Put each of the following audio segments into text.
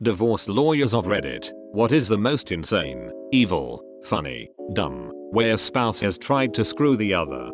Divorce lawyers of Reddit. What is the most insane, evil, funny, dumb way a spouse has tried to screw the other?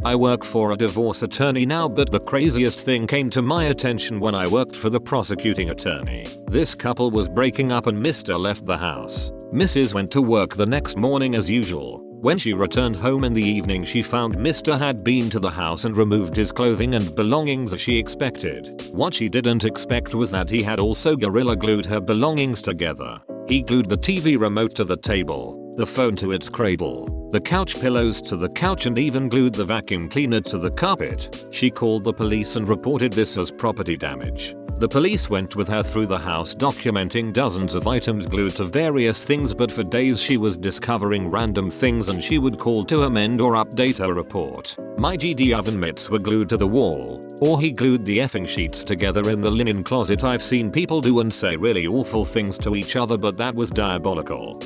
I work for a divorce attorney now, but the craziest thing came to my attention when I worked for the prosecuting attorney. This couple was breaking up and Mr. left the house. Mrs. went to work the next morning as usual. When she returned home in the evening, she found Mr. had been to the house and removed his clothing and belongings as she expected. What she didn't expect was that he had also gorilla glued her belongings together. He glued the TV remote to the table, the phone to its cradle, the couch pillows to the couch, and even glued the vacuum cleaner to the carpet. She called the police and reported this as property damage. The police went with her through the house, documenting dozens of items glued to various things, but for days she was discovering random things and she would call to amend or update her report. My GD oven mitts were glued to the wall, or he glued the effing sheets together in the linen closet. I've seen people do and say really awful things to each other, but that was diabolical.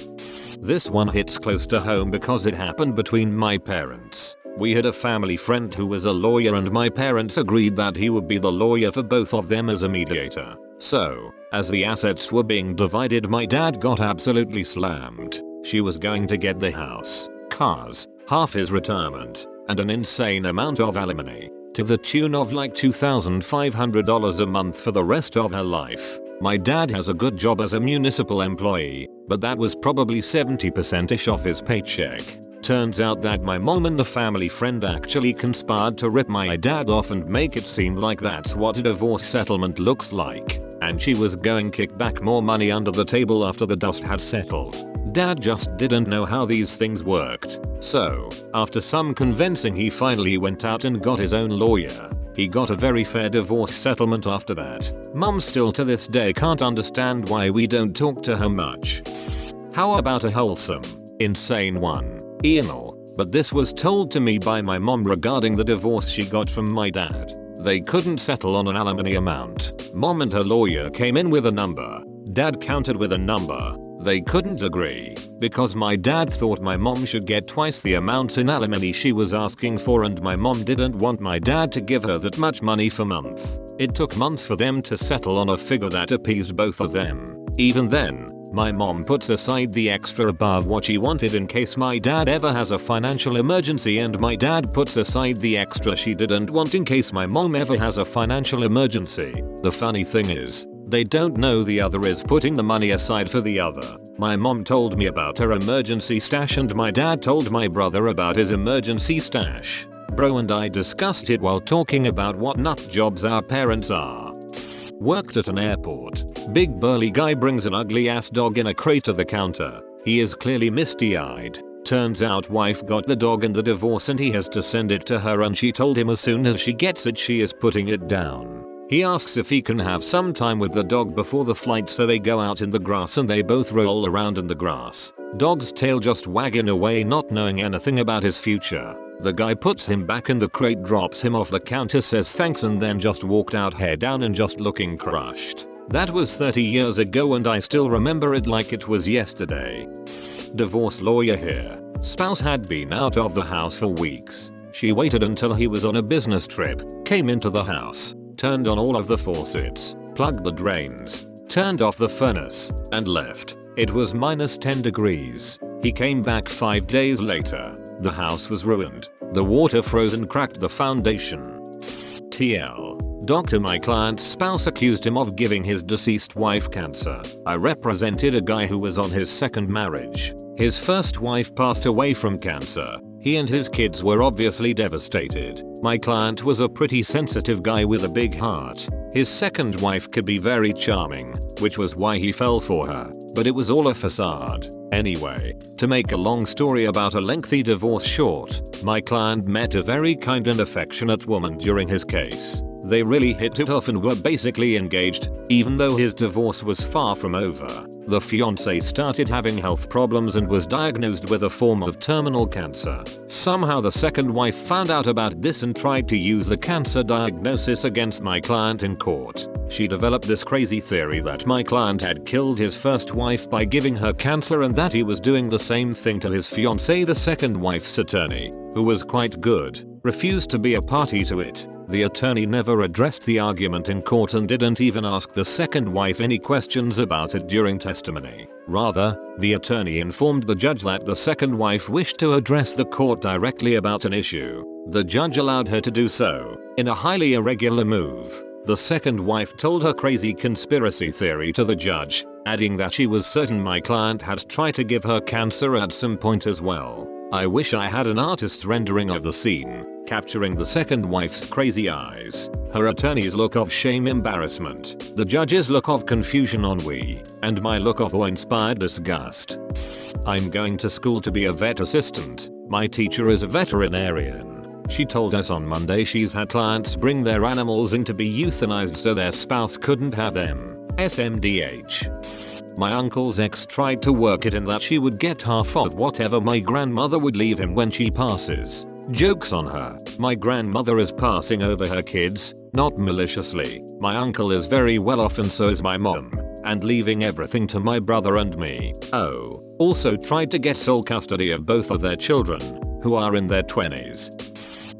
This one hits close to home because it happened between my parents. We had a family friend who was a lawyer and my parents agreed that he would be the lawyer for both of them as a mediator. So, as the assets were being divided, my dad got absolutely slammed. She was going to get the house, cars, half his retirement, and an insane amount of alimony, to the tune of like $2,500 a month for the rest of her life. My dad has a good job as a municipal employee, but that was probably 70%ish off his paycheck. Turns out that my mom and the family friend actually conspired to rip my dad off and make it seem like that's what a divorce settlement looks like, and she was going to kick back more money under the table after the dust had settled. Dad just didn't know how these things worked. So, after some convincing, he finally went out and got his own lawyer. He got a very fair divorce settlement after that. Mom still to this day can't understand why we don't talk to her much. How about a wholesome, insane one? Anal, but this was told to me by my mom regarding the divorce she got from my dad. They couldn't settle on an alimony amount. Mom and her lawyer came in with a number. Dad countered with a number. They couldn't agree because my dad thought my mom should get twice the amount in alimony she was asking for, and my mom didn't want my dad to give her that much money for months. It took months for them to settle on a figure that appeased both of them. Even then, my mom puts aside the extra above what she wanted in case my dad ever has a financial emergency, and my dad puts aside the extra she didn't want in case my mom ever has a financial emergency. The funny thing is, they don't know the other is putting the money aside for the other. My mom told me about her emergency stash and my dad told my brother about his emergency stash. Bro and I discussed it while talking about what nut jobs our parents are. Worked at an airport. Big burly guy brings an ugly ass dog in a crate to the counter. He is clearly misty eyed. Turns out wife got the dog in the divorce and he has to send it to her, and she told him as soon as she gets it she is putting it down. He asks if he can have some time with the dog before the flight, so they go out in the grass and they both roll around in the grass. Dog's tail just wagging away, not knowing anything about his future. The guy puts him back in the crate, drops him off the counter, says thanks, and then just walked out head down and just looking crushed. That was 30 years ago and I still remember it like it was yesterday. Divorce lawyer here. Spouse had been out of the house for weeks. She waited until he was on a business trip, came into the house, turned on all of the faucets, plugged the drains, turned off the furnace, and left. It was -10 degrees. He came back 5 days later. The house was ruined. The water froze and cracked the foundation. TL. Doctor, my client's spouse accused him of giving his deceased wife cancer. I represented a guy who was on his second marriage. His first wife passed away from cancer. He and his kids were obviously devastated. My client was a pretty sensitive guy with a big heart. His second wife could be very charming, which was why he fell for her, but it was all a facade. Anyway, to make a long story about a lengthy divorce short, my client met a very kind and affectionate woman during his case. They really hit it off and were basically engaged, even though his divorce was far from over. The fiancé started having health problems and was diagnosed with a form of terminal cancer. Somehow the second wife found out about this and tried to use the cancer diagnosis against my client in court. She developed this crazy theory that my client had killed his first wife by giving her cancer, and that he was doing the same thing to his fiancée, the second wife's attorney, who was quite good, refused to be a party to it. The attorney never addressed the argument in court and didn't even ask the second wife any questions about it during testimony. Rather, the attorney informed the judge that the second wife wished to address the court directly about an issue. The judge allowed her to do so. In a highly irregular move, the second wife told her crazy conspiracy theory to the judge, adding that she was certain my client had tried to give her cancer at some point as well. I wish I had an artist's rendering of the scene, capturing the second wife's crazy eyes, her attorney's look of shame embarrassment, the judge's look of confusion ennui, and my look of awe-inspired disgust. I'm going to school to be a vet assistant. My teacher is a veterinarian. She told us on Monday she's had clients bring their animals in to be euthanized so their spouse couldn't have them. SMDH. My uncle's ex tried to work it in that she would get half of whatever my grandmother would leave him when she passes. Joke's on her. My grandmother is passing over her kids, not maliciously. My uncle is very well off and so is my mom, and leaving everything to my brother and me. Oh, also tried to get sole custody of both of their children, who are in their 20s.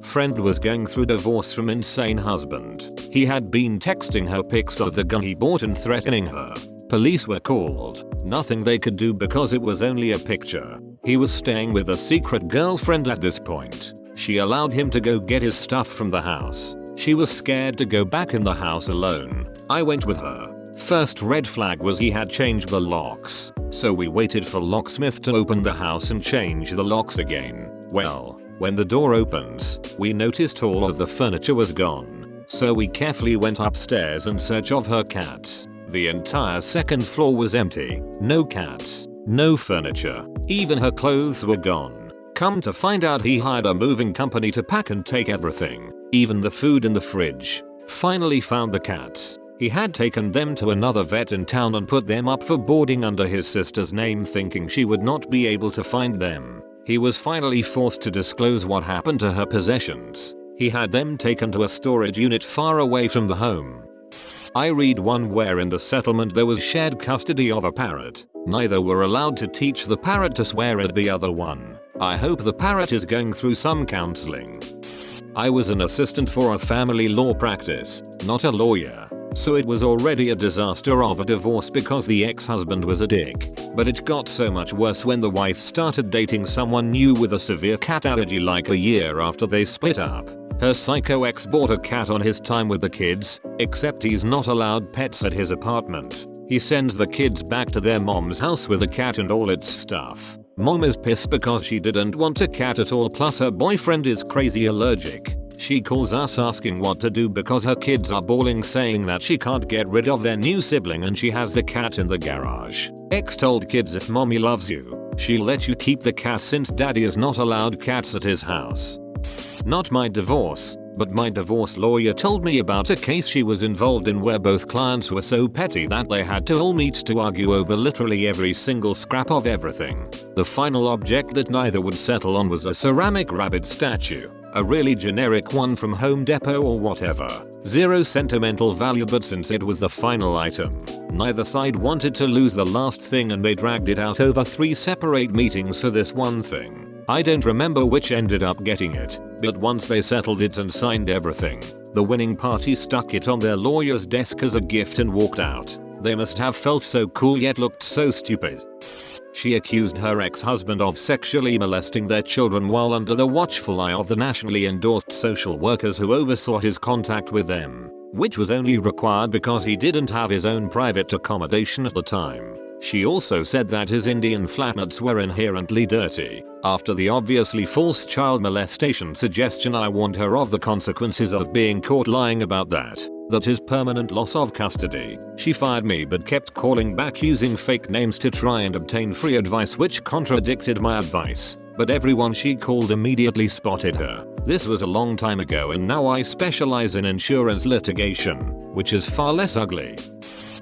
Friend was going through divorce from insane husband. He had been texting her pics of the gun he bought and threatening her. Police were called. Nothing they could do because it was only a picture. He was staying with a secret girlfriend at this point. She allowed him to go get his stuff from the house. She was scared to go back in the house alone. I went with her. First red flag was he had changed the locks. So we waited for locksmith to open the house and change the locks again. Well, when the door opens, we noticed all of the furniture was gone. So we carefully went upstairs in search of her cats. The entire second floor was empty. No cats, no furniture, even her clothes were gone. Come to find out he hired a moving company to pack and take everything, even the food in the fridge. Finally found the cats. He had taken them to another vet in town and put them up for boarding under his sister's name thinking she would not be able to find them. He was finally forced to disclose what happened to her possessions. He had them taken to a storage unit far away from the home. I read one where in the settlement there was shared custody of a parrot. Neither were allowed to teach the parrot to swear at the other one. I hope the parrot is going through some counseling. I was an assistant for a family law practice, not a lawyer. So it was already a disaster of a divorce because the ex-husband was a dick. But it got so much worse when the wife started dating someone new with a severe cat allergy like a year after they split up. Her psycho ex bought a cat on his time with the kids, except he's not allowed pets at his apartment. He sends the kids back to their mom's house with the cat and all its stuff. Mom is pissed because she didn't want a cat at all, plus her boyfriend is crazy allergic. She calls us asking what to do because her kids are bawling saying that she can't get rid of their new sibling and she has the cat in the garage. Ex told kids if mommy loves you, she'll let you keep the cat since daddy is not allowed cats at his house. Not my divorce, but my divorce lawyer told me about a case she was involved in where both clients were so petty that they had to all meet to argue over literally every single scrap of everything. The final object that neither would settle on was a ceramic rabbit statue. A really generic one from Home Depot or whatever. Zero sentimental value, but since it was the final item, neither side wanted to lose the last thing and they dragged it out over 3 separate meetings for this one thing. I don't remember which ended up getting it, but once they settled it and signed everything, the winning party stuck it on their lawyer's desk as a gift and walked out. They must have felt so cool yet looked so stupid. She accused her ex-husband of sexually molesting their children while under the watchful eye of the nationally endorsed social workers who oversaw his contact with them, which was only required because he didn't have his own private accommodation at the time. She also said that his Indian flatmates were inherently dirty. After the obviously false child molestation suggestion, I warned her of the consequences of being caught lying about that his permanent loss of custody. She fired me but kept calling back using fake names to try and obtain free advice which contradicted my advice. But everyone she called immediately spotted her. This was a long time ago and now I specialize in insurance litigation, which is far less ugly.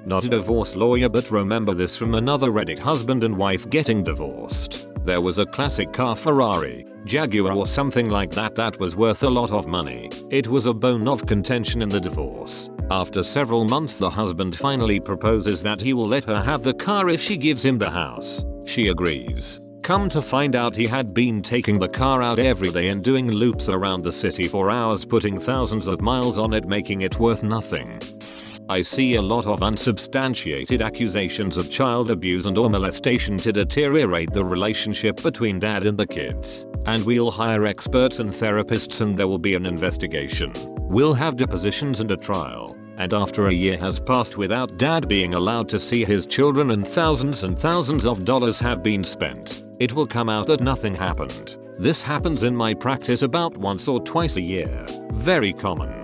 Not a divorce lawyer, but remember this from another Reddit: husband and wife getting divorced. There was a classic car, Ferrari, Jaguar or something like that was worth a lot of money. It was a bone of contention in the divorce. After several months the husband finally proposes that he will let her have the car if she gives him the house. She agrees. Come to find out he had been taking the car out every day and doing loops around the city for hours, putting thousands of miles on it, making it worth nothing. I see a lot of unsubstantiated accusations of child abuse and or molestation to deteriorate the relationship between dad and the kids. And we'll hire experts and therapists and there will be an investigation. We'll have depositions and a trial. And after a year has passed without dad being allowed to see his children and thousands of dollars have been spent, it will come out that nothing happened. This happens in my practice about once or twice a year. Very common.